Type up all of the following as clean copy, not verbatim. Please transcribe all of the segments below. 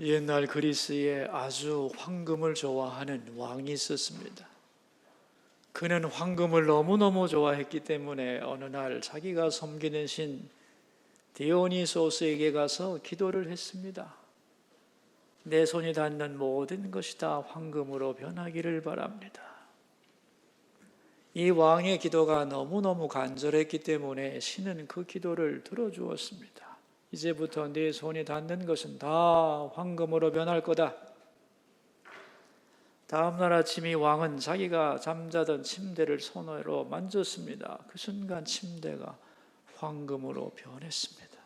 옛날 그리스에 아주 황금을 좋아하는 왕이 있었습니다. 그는 황금을 너무너무 좋아했기 때문에 어느 날 자기가 섬기는 신 디오니소스에게 가서 기도를 했습니다. 내 손이 닿는 모든 것이 다 황금으로 변하기를 바랍니다. 이 왕의 기도가 너무너무 간절했기 때문에 신은 그 기도를 들어주었습니다. 이제부터 네 손이 닿는 것은 다 황금으로 변할 거다. 다음 날 아침 이 왕은 자기가 잠자던 침대를 손으로 만졌습니다. 그 순간 침대가 황금으로 변했습니다.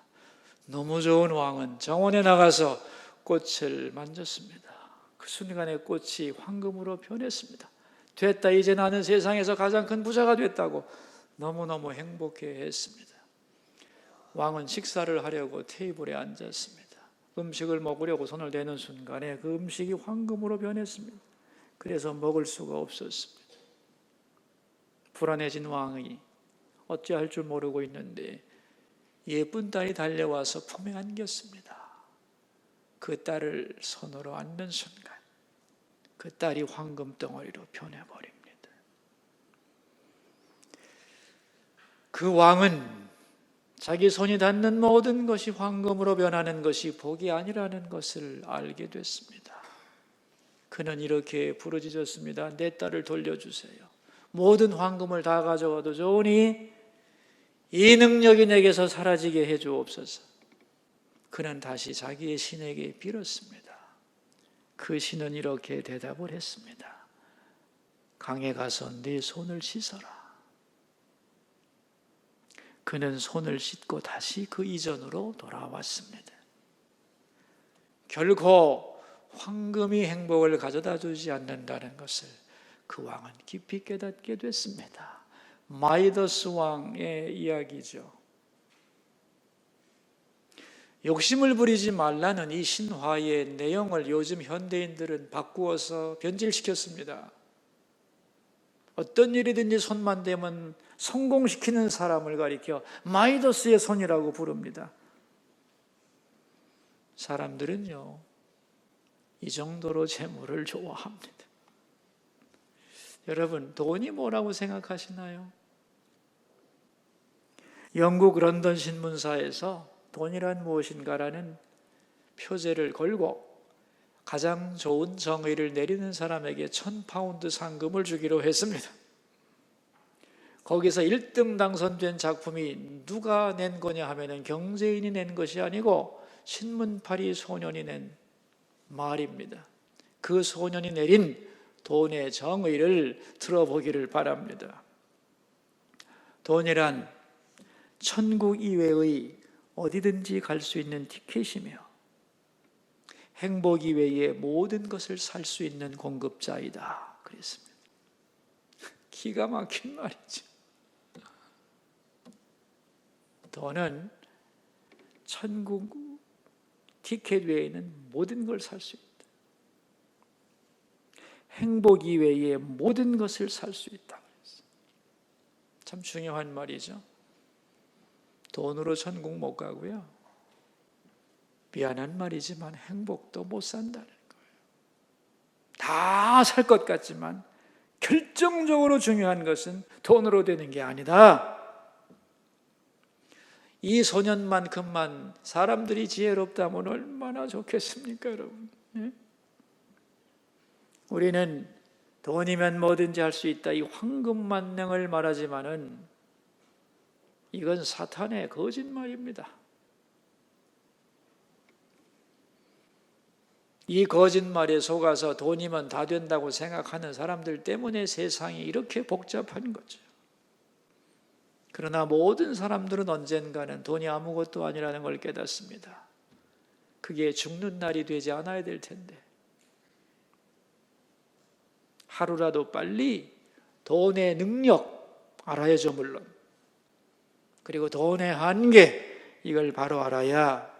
너무 좋은 왕은 정원에 나가서 꽃을 만졌습니다. 그 순간에 꽃이 황금으로 변했습니다. 됐다, 이제 나는 세상에서 가장 큰 부자가 됐다고 너무너무 행복해했습니다. 왕은 식사를 하려고 테이블에 앉았습니다. 음식을 먹으려고 손을 대는 순간에 그 음식이 황금으로 변했습니다. 그래서 먹을 수가 없었습니다. 불안해진 왕이 어찌할 줄 모르고 있는데 예쁜 딸이 달려와서 품에 안겼습니다. 그 딸을 손으로 안는 순간 그 딸이 황금 덩어리로 변해버립니다. 그 왕은 자기 손이 닿는 모든 것이 황금으로 변하는 것이 복이 아니라는 것을 알게 됐습니다. 그는 이렇게 부르짖었습니다. 내 딸을 돌려주세요. 모든 황금을 다 가져와도 좋으니 이 능력이 내게서 사라지게 해주옵소서. 그는 다시 자기의 신에게 빌었습니다. 그 신은 이렇게 대답을 했습니다. 강에 가서 네 손을 씻어라. 그는 손을 씻고 다시 그 이전으로 돌아왔습니다. 결코 황금이 행복을 가져다 주지 않는다는 것을 그 왕은 깊이 깨닫게 됐습니다. 마이더스 왕의 이야기죠. 욕심을 부리지 말라는 이 신화의 내용을 요즘 현대인들은 바꾸어서 변질시켰습니다. 어떤 일이든지 손만 대면 성공시키는 사람을 가리켜 마이더스의 손이라고 부릅니다. 사람들은요, 이 정도로 재물을 좋아합니다. 여러분, 돈이 뭐라고 생각하시나요? 영국 런던 신문사에서 돈이란 무엇인가라는 표제를 걸고 가장 좋은 정의를 내리는 사람에게 1,000파운드 상금을 주기로 했습니다. 거기서 1등 당선된 작품이 누가 낸 거냐 하면은 경제인이 낸 것이 아니고 신문파리 소년이 낸 말입니다. 그 소년이 내린 돈의 정의를 들어보기를 바랍니다. 돈이란 천국 이외의 어디든지 갈 수 있는 티켓이며 행복 이외의 모든 것을 살 수 있는 공급자이다. 그랬습니다. 기가 막힌 말이죠. 돈은 천국 티켓 외에는 모든 걸 살 수 있다. 행복 이외의 모든 것을 살 수 있다. 참 중요한 말이죠. 돈으로 천국 못 가고요. 미안한 말이지만 행복도 못 산다는 거예요. 다 살 것 같지만 결정적으로 중요한 것은 돈으로 되는 게 아니다. 이 소년만큼만 사람들이 지혜롭다면 얼마나 좋겠습니까, 여러분? 예? 우리는 돈이면 뭐든지 할 수 있다, 이 황금만능을 말하지만은 이건 사탄의 거짓말입니다. 이 거짓말에 속아서 돈이면 다 된다고 생각하는 사람들 때문에 세상이 이렇게 복잡한 거죠. 그러나 모든 사람들은 언젠가는 돈이 아무것도 아니라는 걸 깨닫습니다. 그게 죽는 날이 되지 않아야 될 텐데 하루라도 빨리 돈의 능력 알아야죠, 물론. 그리고 돈의 한계, 이걸 바로 알아야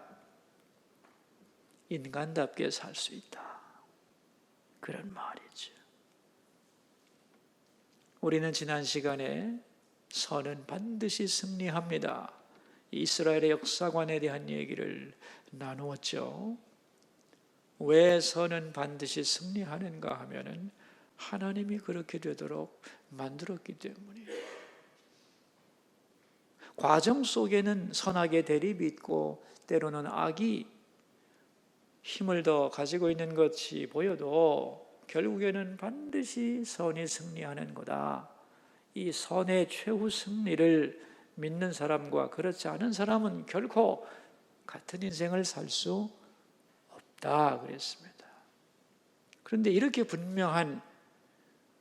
인간답게 살 수 있다. 그런 말이죠. 우리는 지난 시간에 선은 반드시 승리합니다. 이스라엘의 역사관에 대한 얘기를 나누었죠. 왜 선은 반드시 승리하는가 하면은 하나님이 그렇게 되도록 만들었기 때문이에요. 과정 속에는 선악의 대립이 있고 때로는 악이 힘을 더 가지고 있는 것이 보여도 결국에는 반드시 선이 승리하는 거다. 이 선의 최후 승리를 믿는 사람과 그렇지 않은 사람은 결코 같은 인생을 살 수 없다 그랬습니다. 그런데 이렇게 분명한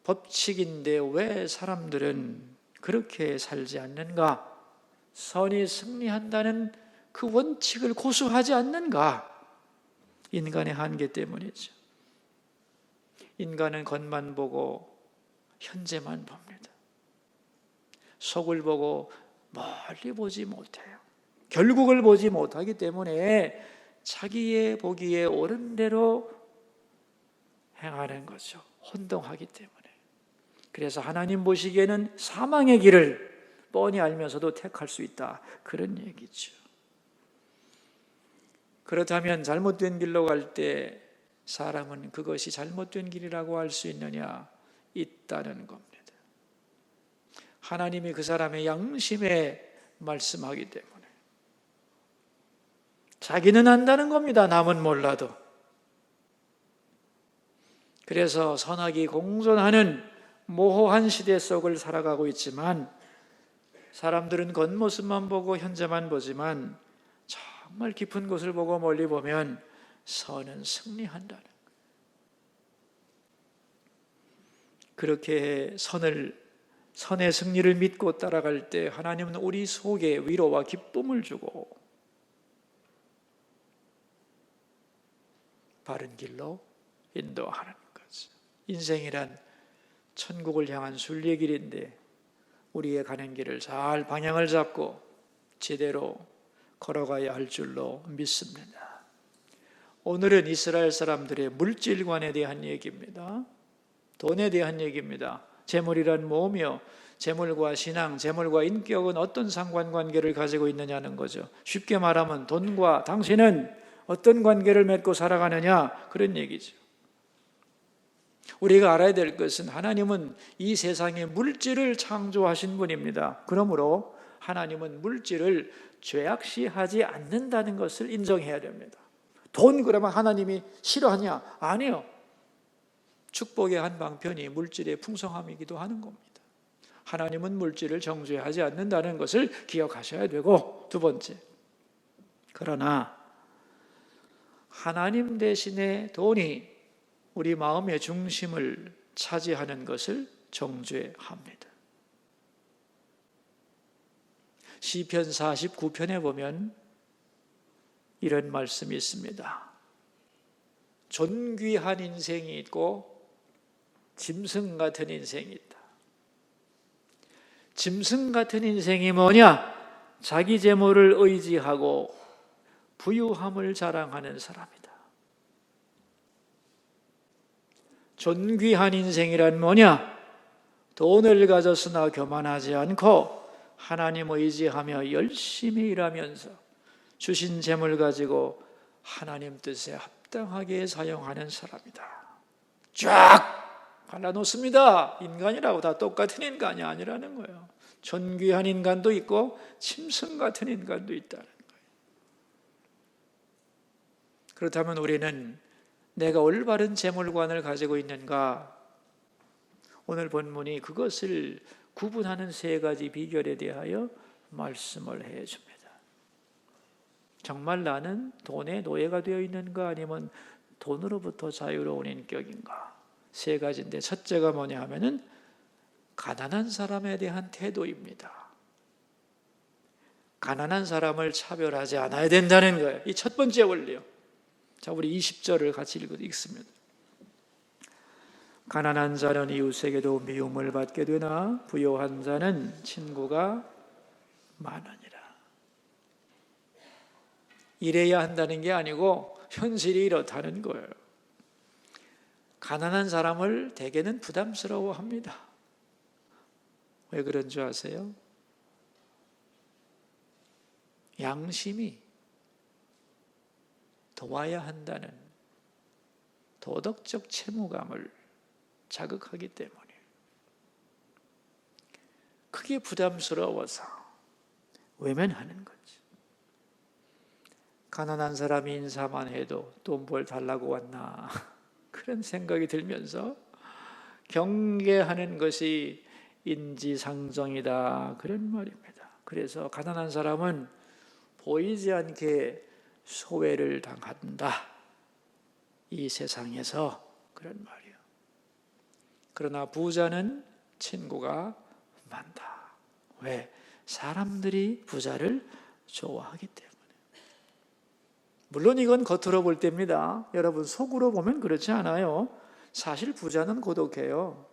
법칙인데 왜 사람들은 그렇게 살지 않는가? 선이 승리한다는 그 원칙을 고수하지 않는가? 인간의 한계 때문이죠. 인간은 겉만 보고 현재만 봅니다. 속을 보고 멀리 보지 못해요. 결국을 보지 못하기 때문에 자기의 보기에 옳은 대로 행하는 거죠. 혼동하기 때문에. 그래서 하나님 보시기에는 사망의 길을 뻔히 알면서도 택할 수 있다. 그런 얘기죠. 그렇다면 잘못된 길로 갈 때 사람은 그것이 잘못된 길이라고 할 수 있느냐? 있다는 겁니다. 하나님이 그 사람의 양심에 말씀하기 때문에 자기는 안다는 겁니다. 남은 몰라도. 그래서 선악이 공존하는 모호한 시대 속을 살아가고 있지만 사람들은 겉모습만 보고 현재만 보지만 정말 깊은 곳을 보고 멀리 보면 선은 승리한다는 거예요. 그렇게 선의 승리를 믿고 따라갈 때 하나님은 우리 속에 위로와 기쁨을 주고 바른 길로 인도하는 거죠. 인생이란 천국을 향한 순례 길인데 우리의 가는 길을 잘 방향을 잡고 제대로 걸어가야 할 줄로 믿습니다. 오늘은 이스라엘 사람들의 물질관에 대한 얘기입니다. 돈에 대한 얘기입니다. 재물이란 뭐며 재물과 신앙, 재물과 인격은 어떤 상관관계를 가지고 있느냐는 거죠. 쉽게 말하면 돈과 당신은 어떤 관계를 맺고 살아가느냐 그런 얘기죠. 우리가 알아야 될 것은 하나님은 이 세상에 물질을 창조하신 분입니다. 그러므로 하나님은 물질을 죄악시하지 않는다는 것을 인정해야 됩니다. 돈 그러면 하나님이 싫어하냐? 아니요. 축복의 한 방편이 물질의 풍성함이기도 하는 겁니다. 하나님은 물질을 정죄하지 않는다는 것을 기억하셔야 되고, 두 번째, 그러나 하나님 대신에 돈이 우리 마음의 중심을 차지하는 것을 정죄합니다. 시편 49편에 보면 이런 말씀이 있습니다. 존귀한 인생이 있고 짐승 같은 인생이 있다. 짐승 같은 인생이 뭐냐? 자기 재물을 의지하고 부유함을 자랑하는 사람이다. 존귀한 인생이란 뭐냐? 돈을 가졌으나 교만하지 않고 하나님 의지하며 열심히 일하면서 주신 재물 가지고 하나님 뜻에 합당하게 사용하는 사람이다. 쫙 갈라놓습니다. 인간이라고 다 똑같은 인간이 아니라는 거예요. 존귀한 인간도 있고 짐승 같은 인간도 있다는 거예요. 그렇다면 우리는 내가 올바른 재물관을 가지고 있는가? 오늘 본문이 그것을 구분하는 세 가지 비결에 대하여 말씀을 해줍니다. 정말 나는 돈의 노예가 되어 있는가 아니면 돈으로부터 자유로운 인격인가? 세 가지인데 첫째가 뭐냐 하면은 가난한 사람에 대한 태도입니다. 가난한 사람을 차별하지 않아야 된다는 거예요. 이 첫 번째 원리요. 자, 우리 20절을 같이 읽습니다. 가난한 자는 이웃에게도 미움을 받게 되나 부유한 자는 친구가 많으니라. 이래야 한다는 게 아니고 현실이 이렇다는 거예요. 가난한 사람을 대개는 부담스러워합니다. 왜 그런 줄 아세요? 양심이 도와야 한다는 도덕적 채무감을 자극하기 때문에 그게 부담스러워서 외면하는 거지. 가난한 사람이 인사만 해도 또 뭘 달라고 왔나 그런 생각이 들면서 경계하는 것이 인지상정이다 그런 말입니다. 그래서 가난한 사람은 보이지 않게 소외를 당한다 이 세상에서 그런 말이에요. 그러나 부자는 친구가 많다. 왜? 사람들이 부자를 좋아하기 때문에. 물론 이건 겉으로 볼 때입니다. 여러분 속으로 보면 그렇지 않아요. 사실 부자는 고독해요.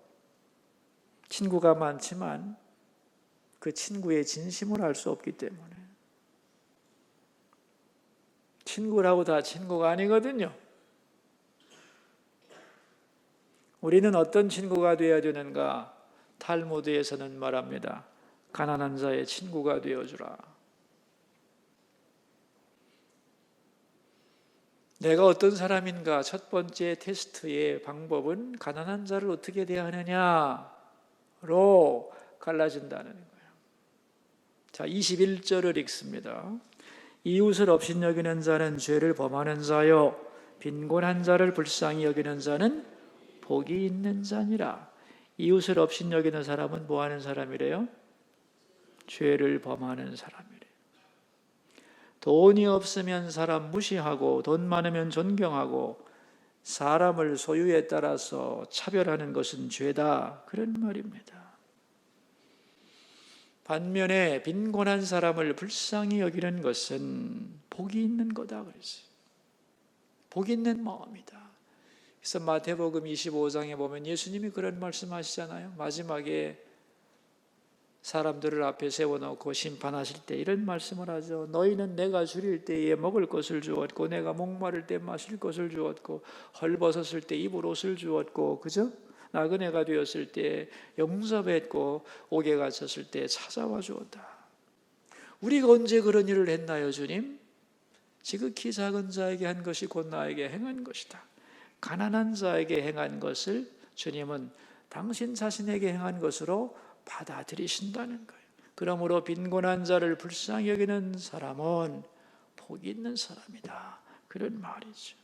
친구가 많지만 그 친구의 진심을 알 수 없기 때문에. 친구라고 다 친구가 아니거든요. 우리는 어떤 친구가 되어야 되는가? 탈무드에서는 말합니다. 가난한 자의 친구가 되어주라. 내가 어떤 사람인가 첫 번째 테스트의 방법은 가난한 자를 어떻게 대하느냐로 갈라진다는 거예요. 자, 21절을 읽습니다. 이웃을 업신 여기는 자는 죄를 범하는 자요 빈곤한 자를 불쌍히 여기는 자는 복이 있는 자니라. 이웃을 업신 여기는 사람은 뭐 하는 사람이래요? 죄를 범하는 사람이래요. 돈이 없으면 사람 무시하고 돈 많으면 존경하고 사람을 소유에 따라서 차별하는 것은 죄다 그런 말입니다. 반면에 빈곤한 사람을 불쌍히 여기는 것은 복이 있는 거다 그랬어요. 복이 있는 마음이다. 그래서 마태복음 25장에 보면 예수님이 그런 말씀하시잖아요. 마지막에 사람들을 앞에 세워놓고 심판하실 때 이런 말씀을 하죠. 너희는 내가 줄일 때에 먹을 것을 주었고 내가 목마를 때 마실 것을 주었고 헐벗었을 때 입을 옷을 주었고 그죠? 나그네가 되었을 때 용서했고 옥에 갇혔을 때 찾아와 주었다. 우리가 언제 그런 일을 했나요, 주님? 지극히 작은 자에게 한 것이 곧 나에게 행한 것이다. 가난한 자에게 행한 것을 주님은 당신 자신에게 행한 것으로 받아들이신다는 거예요. 그러므로 빈곤한 자를 불쌍히 여기는 사람은 복이 있는 사람이다. 그런 말이죠.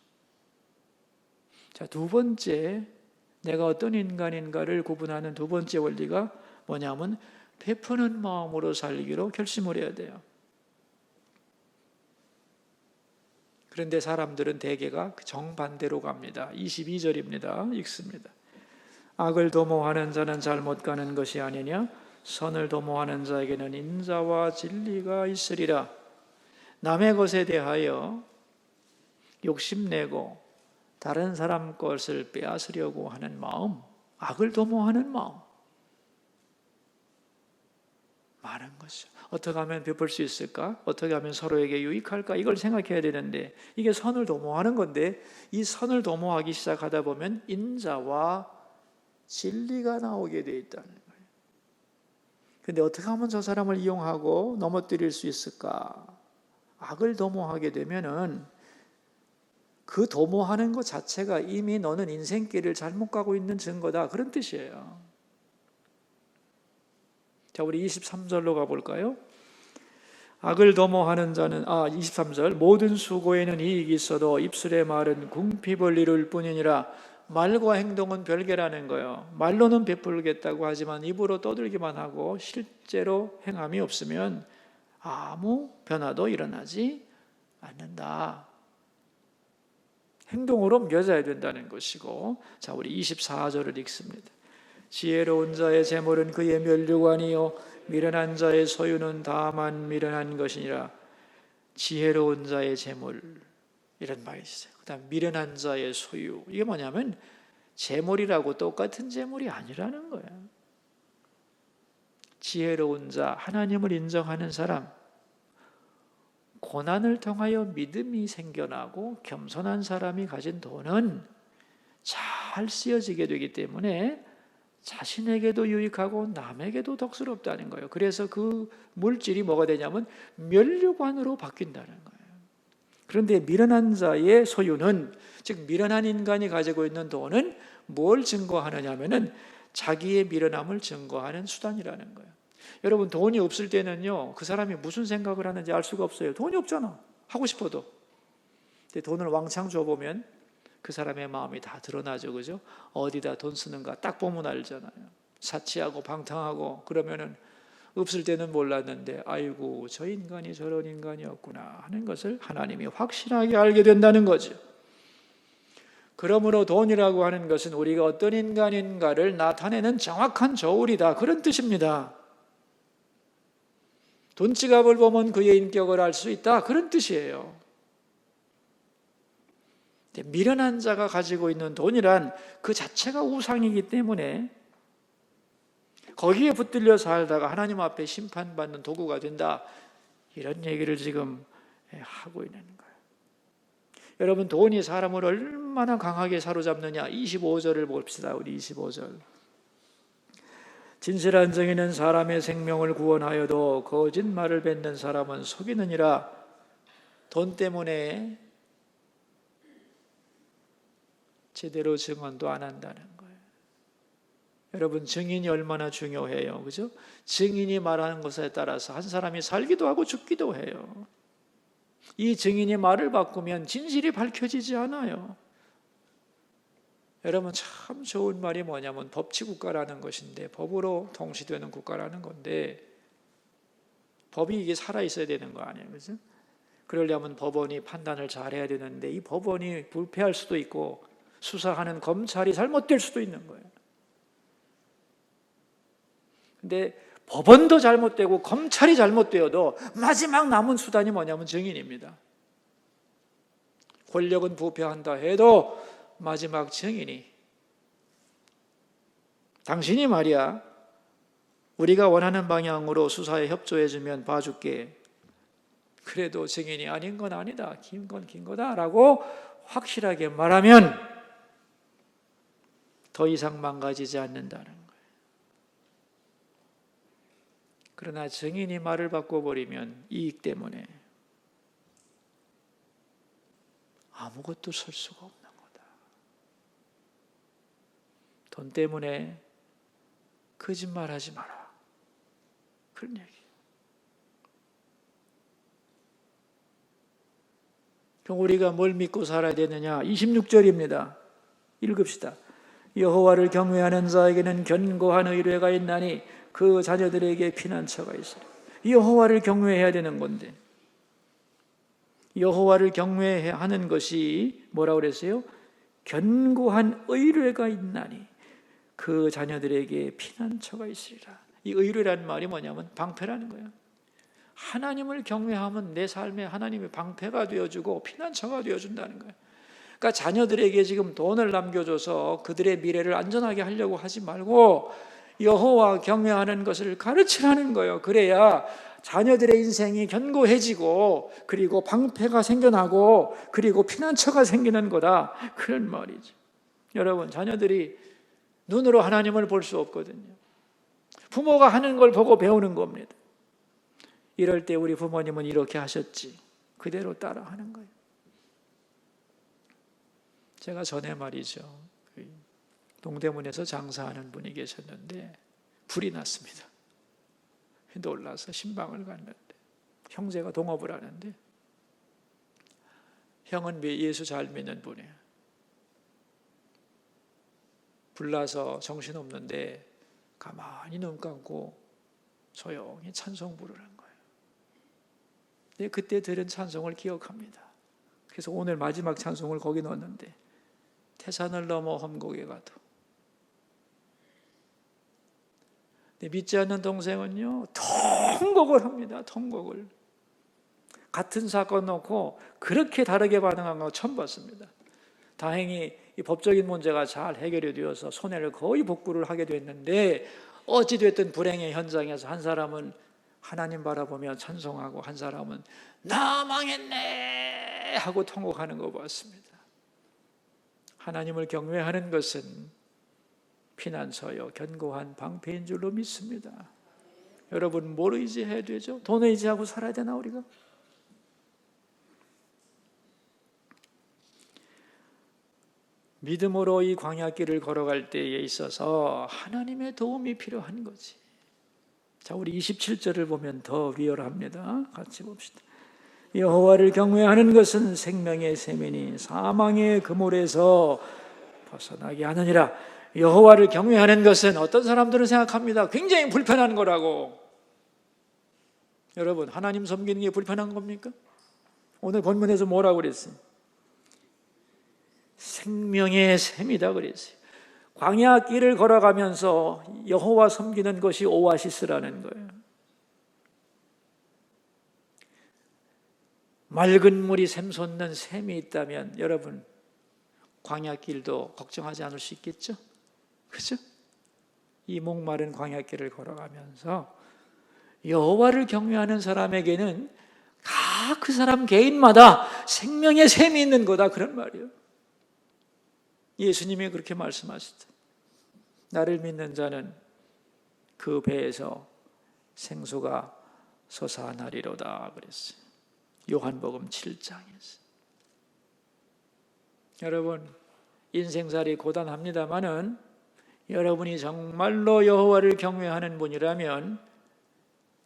자, 두 번째, 내가 어떤 인간인가를 구분하는 두 번째 원리가 뭐냐면 베푸는 마음으로 살기로 결심을 해야 돼요. 그런데 사람들은 대개가 정반대로 갑니다. 22절입니다. 읽습니다. 악을 도모하는 자는 잘못 가는 것이 아니냐? 선을 도모하는 자에게는 인자와 진리가 있으리라. 남의 것에 대하여 욕심내고 다른 사람 것을 빼앗으려고 하는 마음, 악을 도모하는 마음 많은 것이죠. 어떻게 하면 베풀 수 있을까? 어떻게 하면 서로에게 유익할까? 이걸 생각해야 되는데 이게 선을 도모하는 건데 이 선을 도모하기 시작하다 보면 인자와 진리가 나오게 돼 있다는 거예요. 그런데 어떻게 하면 저 사람을 이용하고 넘어뜨릴 수 있을까? 악을 도모하게 되면은 그 도모하는 것 자체가 이미 너는 인생길을 잘못 가고 있는 증거다 그런 뜻이에요. 자, 우리 23절로 가볼까요? 악을 도모하는 자는 23절 모든 수고에는 이익이 있어도 입술의 말은 궁핍을 이룰 뿐이니라. 말과 행동은 별개라는 거예요. 말로는 베풀겠다고 하지만 입으로 떠들기만 하고 실제로 행함이 없으면 아무 변화도 일어나지 않는다. 행동으로 맺어야 된다는 것이고, 자, 우리 24절을 읽습니다. 지혜로운 자의 재물은 그의 면류관이요 미련한 자의 소유는 다만 미련한 것이니라. 지혜로운 자의 재물 이런 말이 있어요. 그다음 미련한 자의 소유 이게 뭐냐면 재물이라고 똑같은 재물이 아니라는 거예요. 지혜로운 자, 하나님을 인정하는 사람, 고난을 통하여 믿음이 생겨나고 겸손한 사람이 가진 돈은 잘 쓰여지게 되기 때문에 자신에게도 유익하고 남에게도 덕스럽다는 거예요. 그래서 그 물질이 뭐가 되냐면 면류관으로 바뀐다는 거예요. 그런데 미련한 자의 소유는, 즉 미련한 인간이 가지고 있는 돈은 뭘 증거하느냐 하면은 자기의 미련함을 증거하는 수단이라는 거예요. 여러분, 돈이 없을 때는요, 그 사람이 무슨 생각을 하는지 알 수가 없어요. 돈이 없잖아, 하고 싶어도. 근데 돈을 왕창 줘보면 그 사람의 마음이 다 드러나죠, 그죠? 어디다 돈 쓰는가 딱 보면 알잖아요. 사치하고 방탕하고. 그러면은 없을 때는 몰랐는데 아이고 저 인간이 저런 인간이었구나 하는 것을 하나님이 확실하게 알게 된다는 거죠. 그러므로 돈이라고 하는 것은 우리가 어떤 인간인가를 나타내는 정확한 저울이다, 그런 뜻입니다. 돈지갑을 보면 그의 인격을 알 수 있다, 그런 뜻이에요. 미련한 자가 가지고 있는 돈이란 그 자체가 우상이기 때문에 거기에 붙들려 살다가 하나님 앞에 심판받는 도구가 된다, 이런 얘기를 지금 하고 있는 거예요. 여러분, 돈이 사람을 얼마나 강하게 사로잡느냐, 25절을 봅시다. 우리 25절. 진실한 정의는 사람의 생명을 구원하여도 거짓말을 뱉는 사람은 속이느니라. 돈 때문에 제대로 증언도 안 한다는 거예요. 여러분, 증인이 얼마나 중요해요, 그죠? 증인이 말하는 것에 따라서 한 사람이 살기도 하고 죽기도 해요. 이 증인이 말을 바꾸면 진실이 밝혀지지 않아요. 여러분, 참 좋은 말이 뭐냐면 법치국가라는 것인데, 법으로 통치되는 국가라는 건데, 법이 이게 살아있어야 되는 거 아니에요, 그죠? 그러려면 법원이 판단을 잘해야 되는데 이 법원이 불패할 수도 있고 수사하는 검찰이 잘못될 수도 있는 거예요. 근데 법원도 잘못되고 검찰이 잘못되어도 마지막 남은 수단이 뭐냐면 증인입니다. 권력은 부패한다 해도 마지막 증인이, 당신이 말이야 우리가 원하는 방향으로 수사에 협조해주면 봐줄게, 그래도 증인이 아닌 건 아니다, 긴 건 긴 거다 라고 확실하게 말하면 더 이상 망가지지 않는다는 거예요. 그러나 증인이 말을 바꿔버리면 이익 때문에 아무것도 설 수가 없는 거다. 돈 때문에 거짓말하지 마라, 그런 얘기. 그럼 우리가 뭘 믿고 살아야 되느냐? 26절입니다. 읽읍시다. 여호와를 경외하는 자에게는 견고한 의뢰가 있나니 그 자녀들에게 피난처가 있으리. 여호와를 경외해야 되는 건데, 여호와를 경외하는 것이 뭐라고 그랬어요? 견고한 의뢰가 있나니 그 자녀들에게 피난처가 있으리라. 이 의뢰라는 말이 뭐냐면 방패라는 거예요. 하나님을 경외하면 내 삶에 하나님이 방패가 되어주고 피난처가 되어준다는 거예요. 그러니까 자녀들에게 지금 돈을 남겨줘서 그들의 미래를 안전하게 하려고 하지 말고 여호와 경외하는 것을 가르치라는 거예요. 그래야 자녀들의 인생이 견고해지고 그리고 방패가 생겨나고 그리고 피난처가 생기는 거다, 그런 말이죠. 여러분, 자녀들이 눈으로 하나님을 볼 수 없거든요. 부모가 하는 걸 보고 배우는 겁니다. 이럴 때 우리 부모님은 이렇게 하셨지, 그대로 따라하는 거예요. 제가 전에 말이죠, 동대문에서 장사하는 분이 계셨는데 불이 났습니다. 놀라서 신방을 갔는데 형제가 동업을 하는데, 형은 예수 잘 믿는 분이에요. 불나서 정신없는데 가만히 눈 감고 조용히 찬송 부르는 거예요. 근데 그때 들은 찬송을 기억합니다. 그래서 오늘 마지막 찬송을 거기 넣었는데, 태산을 넘어 험곡에 가도. 근데 믿지 않는 동생은요, 통곡을 합니다. 통곡을. 같은 사건 놓고 그렇게 다르게 반응한 거 처음 봤습니다. 다행히 이 법적인 문제가 잘 해결이 되어서 손해를 거의 복구를 하게 됐는데, 어찌됐든 불행의 현장에서 한 사람은 하나님 바라보며 찬송하고 한 사람은 나 망했네 하고 통곡하는 거 봤습니다. 하나님을 경외하는 것은 피난처요 견고한 방패인 줄로 믿습니다. 여러분, 뭘 의지해야 되죠? 돈 의지하고 살아야 되나 우리가? 믿음으로 이 광야길을 걸어갈 때에 있어서 하나님의 도움이 필요한 거지. 자, 우리 27절을 보면 더 리얼합니다. 같이 봅시다. 여호와를 경외하는 것은 생명의 샘이니 사망의 그물에서 벗어나게 하느니라. 여호와를 경외하는 것은 어떤 사람들은 생각합니다. 굉장히 불편한 거라고. 여러분, 하나님 섬기는 게 불편한 겁니까? 오늘 본문에서 뭐라고 그랬어요? 생명의 샘이다 그랬어요. 광야 길을 걸어가면서 여호와 섬기는 것이 오아시스라는 거예요. 맑은 물이 샘솟는 샘이 있다면 여러분, 광야 길도 걱정하지 않을 수 있겠죠? 그죠? 이 목마른 광야 길을 걸어가면서 여호와를 경외하는 사람에게는 그 사람 개인마다 생명의 샘이 있는 거다, 그런 말이에요. 예수님이 그렇게 말씀하시죠. 나를 믿는 자는 그 배에서 생수가 솟아나리로다 그랬어요. 요한복음 7장에서. 여러분, 인생살이 고단합니다마는 여러분이 정말로 여호와를 경외하는 분이라면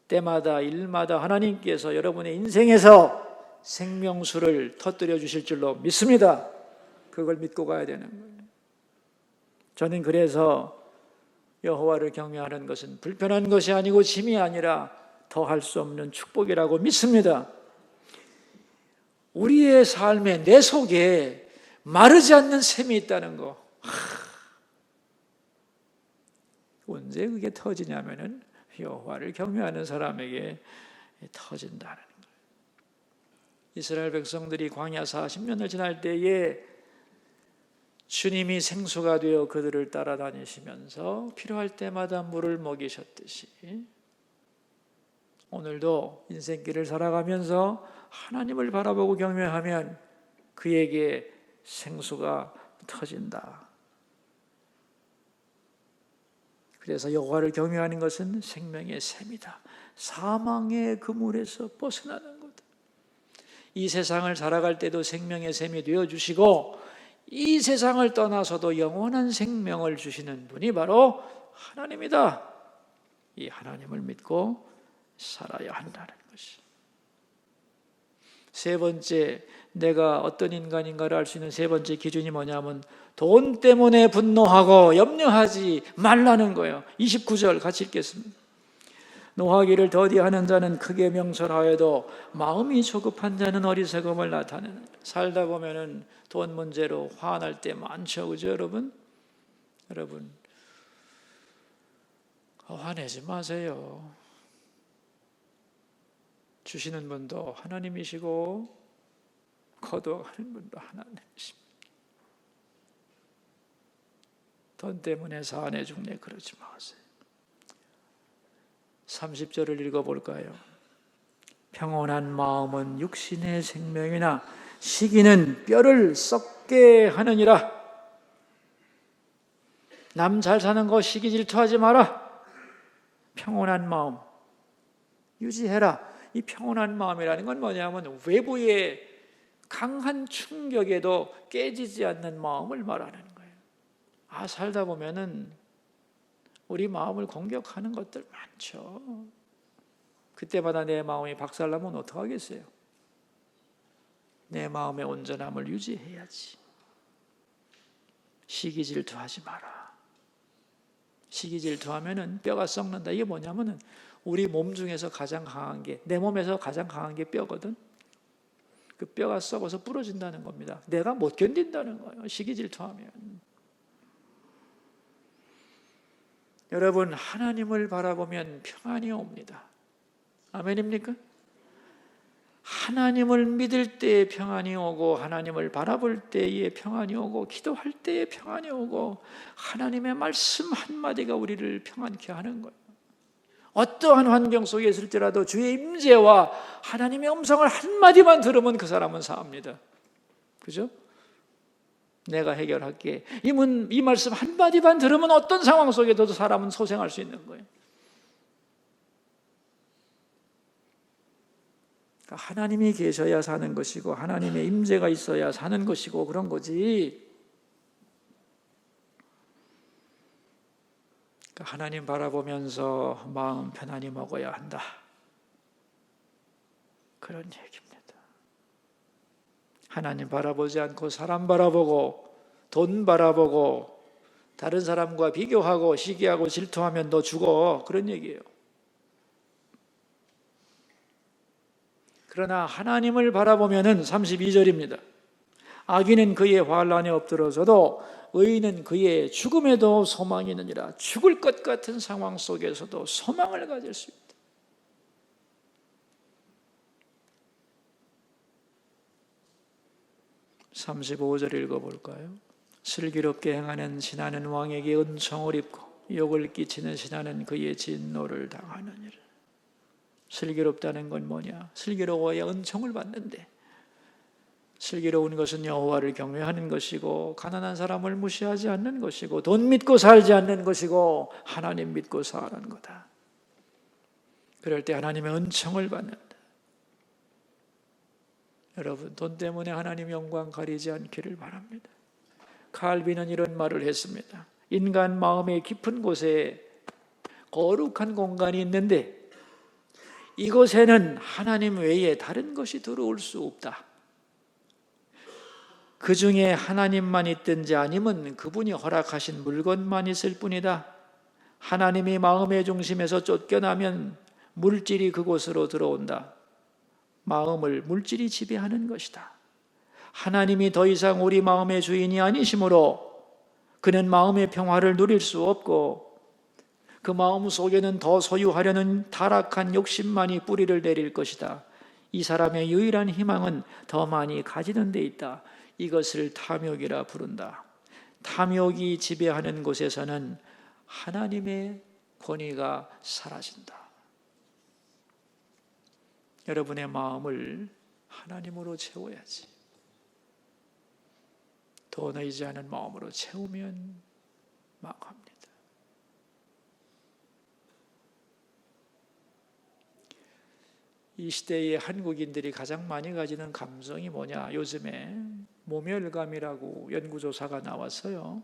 때마다 일마다 하나님께서 여러분의 인생에서 생명수를 터뜨려 주실 줄로 믿습니다. 그걸 믿고 가야 되는 거예요. 저는 그래서 여호와를 경외하는 것은 불편한 것이 아니고 짐이 아니라 더할 수 없는 축복이라고 믿습니다. 우리의 삶에, 내 속에 마르지 않는 샘이 있다는 거. 언제 그게 터지냐면은 여호와를 경외하는 사람에게 터진다는 거예요. 이스라엘 백성들이 광야 40년을 지날 때에 주님이 생수가 되어 그들을 따라다니시면서 필요할 때마다 물을 먹이셨듯이 오늘도 인생길을 살아가면서 하나님을 바라보고 경외하면 그에게 생수가 터진다. 그래서 여호와를 경외하는 것은 생명의 샘이다. 사망의 그물에서 벗어나는 거다. 이 세상을 살아갈 때도 생명의 샘이 되어주시고 이 세상을 떠나서도 영원한 생명을 주시는 분이 바로 하나님이다. 이 하나님을 믿고 살아야 한다는 것이. 세 번째, 내가 어떤 인간인가를 알 수 있는 세 번째 기준이 뭐냐면 돈 때문에 분노하고 염려하지 말라는 거예요. 29절 같이 읽겠습니다. 노하기를 더디하는 자는 크게 명설하여도 마음이 조급한 자는 어리석음을 나타내는. 살다 보면은 돈 문제로 화날 때 많죠, 그죠, 여러분? 여러분, 화내지 마세요. 주시는 분도 하나님이시고 거두어가는 분도 하나님이십니다. 돈 때문에 사내 죽네 그러지 마세요. 30절을 읽어볼까요? 평온한 마음은 육신의 생명이나 시기는 뼈를 썩게 하느니라. 남 잘 사는 거 시기 질투하지 마라. 평온한 마음 유지해라. 이 평온한 마음이라는 건 뭐냐면 외부의 강한 충격에도 깨지지 않는 마음을 말하는 거예요. 살다 보면은 우리 마음을 공격하는 것들 많죠. 그때마다 내 마음이 박살나면 어떡하겠어요? 내 마음의 온전함을 유지해야지. 시기 질투하지 마라. 시기 질투하면은 뼈가 썩는다. 이게 뭐냐면은 우리 몸 중에서 가장 강한 게, 내 몸에서 가장 강한 게 뼈거든. 그 뼈가 썩어서 부러진다는 겁니다. 내가 못 견딘다는 거예요. 시기 질투하면. 여러분, 하나님을 바라보면 평안이 옵니다. 아멘입니까? 하나님을 믿을 때에 평안이 오고 하나님을 바라볼 때에 평안이 오고 기도할 때에 평안이 오고 하나님의 말씀 한마디가 우리를 평안케 하는 거예요. 어떠한 환경 속에 있을지라도 주의 임재와 하나님의 음성을 한마디만 들으면 그 사람은 삽니다. 그죠? 내가 해결할게. 이 말씀 한마디만 들으면 어떤 상황 속에도 사람은 소생할 수 있는 거예요. 그러니까 하나님이 계셔야 사는 것이고 하나님의 임재가 있어야 사는 것이고 그런 거지. 하나님 바라보면서 마음 편안히 먹어야 한다. 그런 얘기입니다. 하나님 바라보지 않고 사람 바라보고 돈 바라보고 다른 사람과 비교하고 시기하고 질투하면 너 죽어. 그런 얘기예요. 그러나 하나님을 바라보면은 32절입니다. 악인은 그의 환난에 엎드러져도 의인은 그의 죽음에도 소망이 있느니라. 죽을 것 같은 상황 속에서도 소망을 가질 수 있다. 35절 읽어볼까요? 슬기롭게 행하는 신하는 왕에게 은총을 입고 욕을 끼치는 신하는 그의 진노를 당하느니라. 슬기롭다는 건 뭐냐? 슬기로워야 은총을 받는데, 슬기로운 것은 여호와를 경외하는 것이고 가난한 사람을 무시하지 않는 것이고 돈 믿고 살지 않는 것이고 하나님 믿고 사는 거다. 그럴 때 하나님의 은총을 받는다. 여러분, 돈 때문에 하나님 영광 가리지 않기를 바랍니다. 칼빈은 이런 말을 했습니다. 인간 마음의 깊은 곳에 거룩한 공간이 있는데 이곳에는 하나님 외에 다른 것이 들어올 수 없다. 그 중에 하나님만 있든지 아니면 그분이 허락하신 물건만 있을 뿐이다. 하나님이 마음의 중심에서 쫓겨나면 물질이 그곳으로 들어온다. 마음을 물질이 지배하는 것이다. 하나님이 더 이상 우리 마음의 주인이 아니시므로 그는 마음의 평화를 누릴 수 없고 그 마음 속에는 더 소유하려는 타락한 욕심만이 뿌리를 내릴 것이다. 이 사람의 유일한 희망은 더 많이 가지는 데 있다. 이것을 탐욕이라 부른다. 탐욕이 지배하는 곳에서는 하나님의 권위가 사라진다. 여러분의 마음을 하나님으로 채워야지. 돈의지 않은 마음으로 채우면 망합니다. 이 시대의 한국인들이 가장 많이 가지는 감성이 뭐냐? 요즘에 모멸감이라고 연구조사가 나왔어요.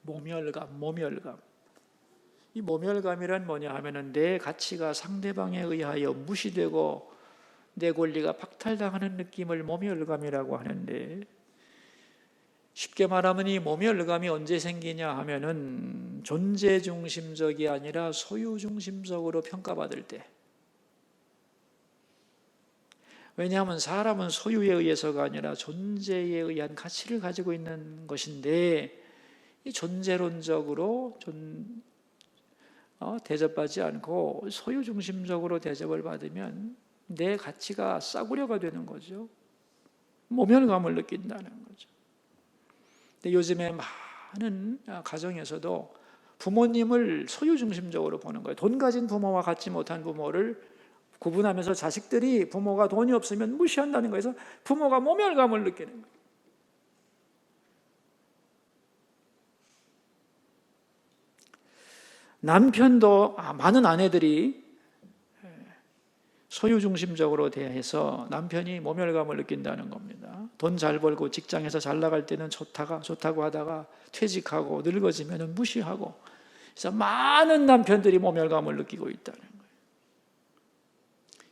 모멸감. 이 모멸감이란 뭐냐 하면은 내 가치가 상대방에 의하여 무시되고 내 권리가 박탈당하는 느낌을 모멸감이라고 하는데, 쉽게 말하면 이 모멸감이 언제 생기냐 하면은 존재 중심적이 아니라 소유 중심적으로 평가받을 때. 왜냐하면 사람은 소유에 의해서가 아니라 존재에 의한 가치를 가지고 있는 것인데, 이 존재론적으로 대접받지 않고 소유 중심적으로 대접을 받으면 내 가치가 싸구려가 되는 거죠. 모멸감을 느낀다는 거죠. 근데 요즘에 많은 가정에서도 부모님을 소유 중심적으로 보는 거예요. 돈 가진 부모와 갖지 못한 부모를 구분하면서 자식들이 부모가 돈이 없으면 무시한다는 거에서 부모가 모멸감을 느끼는 거예요. 남편도 많은 아내들이 소유중심적으로 대해서 남편이 모멸감을 느낀다는 겁니다. 돈 잘 벌고 직장에서 잘 나갈 때는 좋다고 하다가 퇴직하고 늙어지면 무시하고, 그래서 많은 남편들이 모멸감을 느끼고 있다는 거예요.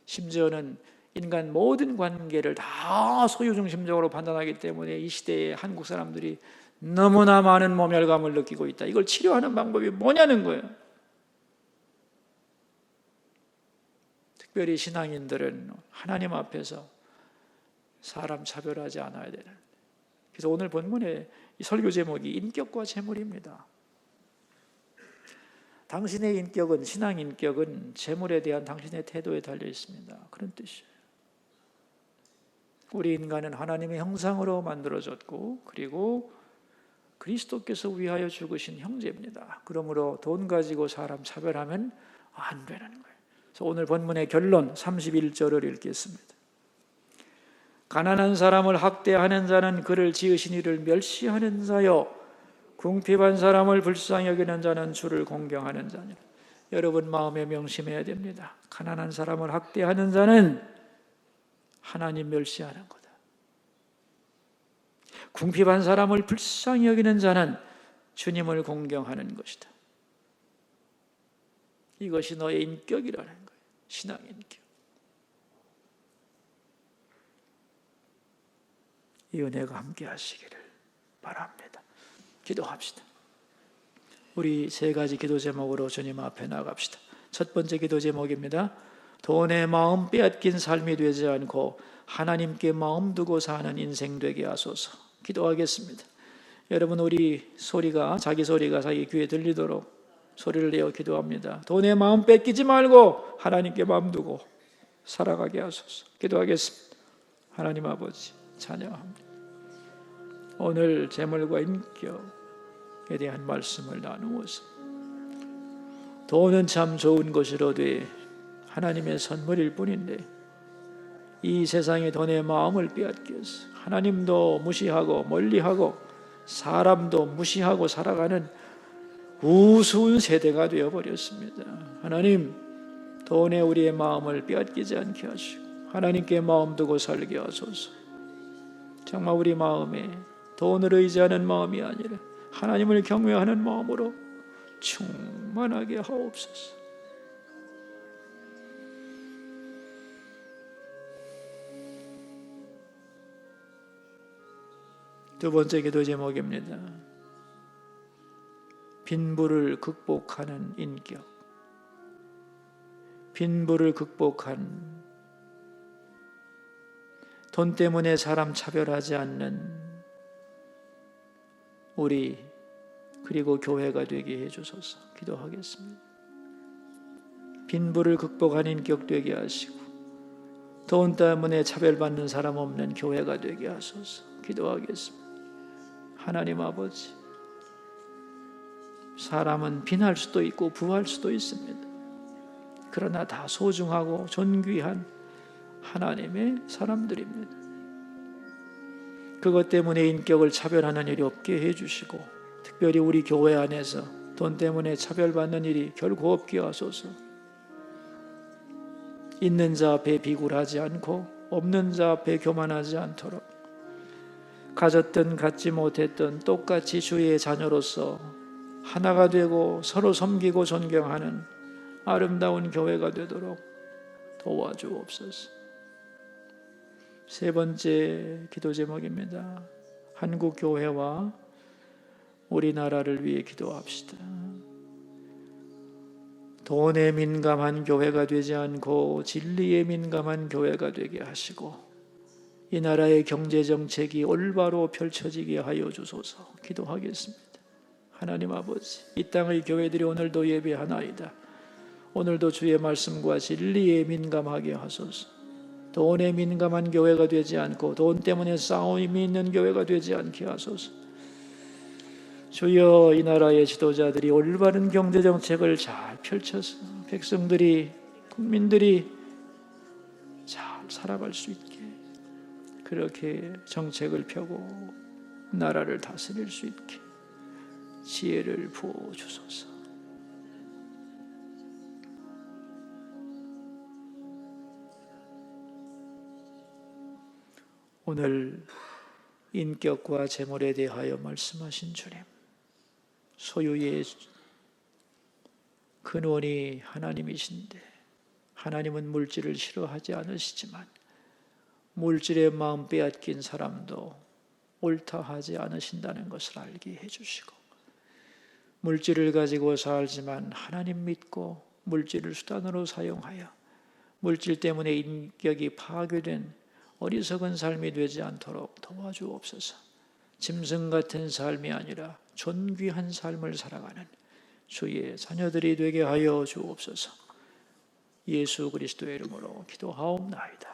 심지어는 인간 모든 관계를 다 소유중심적으로 판단하기 때문에 이 시대의 한국 사람들이 너무나 많은 모멸감을 느끼고 있다. 이걸 치료하는 방법이 뭐냐는 거예요. 특별히 신앙인들은 하나님 앞에서 사람 차별하지 않아야 되는. 그래서 오늘 본문의 설교 제목이 인격과 재물입니다. 당신의 인격은, 신앙 인격은 재물에 대한 당신의 태도에 달려 있습니다. 그런 뜻이에요. 우리 인간은 하나님의 형상으로 만들어졌고, 그리고 그리스도께서 위하여 죽으신 형제입니다. 그러므로 돈 가지고 사람 차별하면 안 되는 거예요. 그래서 오늘 본문의 결론 31절을 읽겠습니다. 가난한 사람을 학대하는 자는 그를 지으신 이를 멸시하는 자요, 궁핍한 사람을 불쌍히 여기는 자는 주를 공경하는 자니라. 여러분 마음에 명심해야 됩니다. 가난한 사람을 학대하는 자는 하나님 멸시하는 거다. 궁핍한 사람을 불쌍히 여기는 자는 주님을 공경하는 것이다. 이것이 너의 인격이라는 거예요. 신앙 인격. 이 은혜가 함께 하시기를 바랍니다. 기도합시다. 우리 세 가지 기도 제목으로 주님 앞에 나갑시다. 첫 번째 기도 제목입니다. 돈의 마음 빼앗긴 삶이 되지 않고 하나님께 마음 두고 사는 인생 되게 하소서. 기도하겠습니다. 여러분, 우리 소리가, 자기 소리가 자기 귀에 들리도록 소리를 내어 기도합니다. 돈의 마음 뺏기지 말고 하나님께 마음 두고 살아가게 하소서. 기도하겠습니다. 하나님 아버지, 찬양합니다. 오늘 재물과 인격에 대한 말씀을 나누어서 돈은 참 좋은 것이로되 하나님의 선물일 뿐인데 이 세상의 돈의 마음을 빼앗겨서 하나님도 무시하고 멀리하고 사람도 무시하고 살아가는 우스운 세대가 되어버렸습니다. 하나님, 돈에 우리의 마음을 빼앗기지 않게 하시고 하나님께 마음 두고 살게 하소서. 정말 우리 마음에 돈을 의지하는 마음이 아니라 하나님을 경외하는 마음으로 충만하게 하옵소서. 두 번째 기도 제목입니다. 빈부를 극복하는 인격. 빈부를 극복한, 돈 때문에 사람 차별하지 않는 우리 그리고 교회가 되게 해주소서. 기도하겠습니다. 빈부를 극복한 인격 되게 하시고 돈 때문에 차별받는 사람 없는 교회가 되게 하소서. 기도하겠습니다. 하나님 아버지, 사람은 빈할 수도 있고 부할 수도 있습니다. 그러나 다 소중하고 존귀한 하나님의 사람들입니다. 그것 때문에 인격을 차별하는 일이 없게 해주시고 특별히 우리 교회 안에서 돈 때문에 차별받는 일이 결코 없게 하소서. 있는 자 앞에 비굴하지 않고 없는 자 앞에 교만하지 않도록 가졌든 갖지 못했든 똑같이 주의 자녀로서 하나가 되고 서로 섬기고 존경하는 아름다운 교회가 되도록 도와주옵소서. 세 번째 기도 제목입니다. 한국 교회와 우리나라를 위해 기도합시다. 돈에 민감한 교회가 되지 않고 진리에 민감한 교회가 되게 하시고 이 나라의 경제정책이 올바로 펼쳐지게 하여 주소서. 기도하겠습니다. 하나님 아버지, 이 땅의 교회들이 오늘도 예배하나이다. 오늘도 주의 말씀과 진리에 민감하게 하소서. 돈에 민감한 교회가 되지 않고 돈 때문에 싸움이 있는 교회가 되지 않게 하소서. 주여, 이 나라의 지도자들이 올바른 경제정책을 잘 펼쳐서 백성들이, 국민들이 잘 살아갈 수 있게 그렇게 정책을 펴고 나라를 다스릴 수 있게 지혜를 부어주소서. 오늘 인격과 재물에 대하여 말씀하신 주님, 소유의 근원이 하나님이신데 하나님은 물질을 싫어하지 않으시지만 물질의 마음 빼앗긴 사람도 옳다 하지 않으신다는 것을 알게 해주시고 물질을 가지고 살지만 하나님 믿고 물질을 수단으로 사용하여 물질 때문에 인격이 파괴된 어리석은 삶이 되지 않도록 도와주옵소서. 짐승 같은 삶이 아니라 존귀한 삶을 살아가는 주의 자녀들이 되게 하여 주옵소서. 예수 그리스도의 이름으로 기도하옵나이다.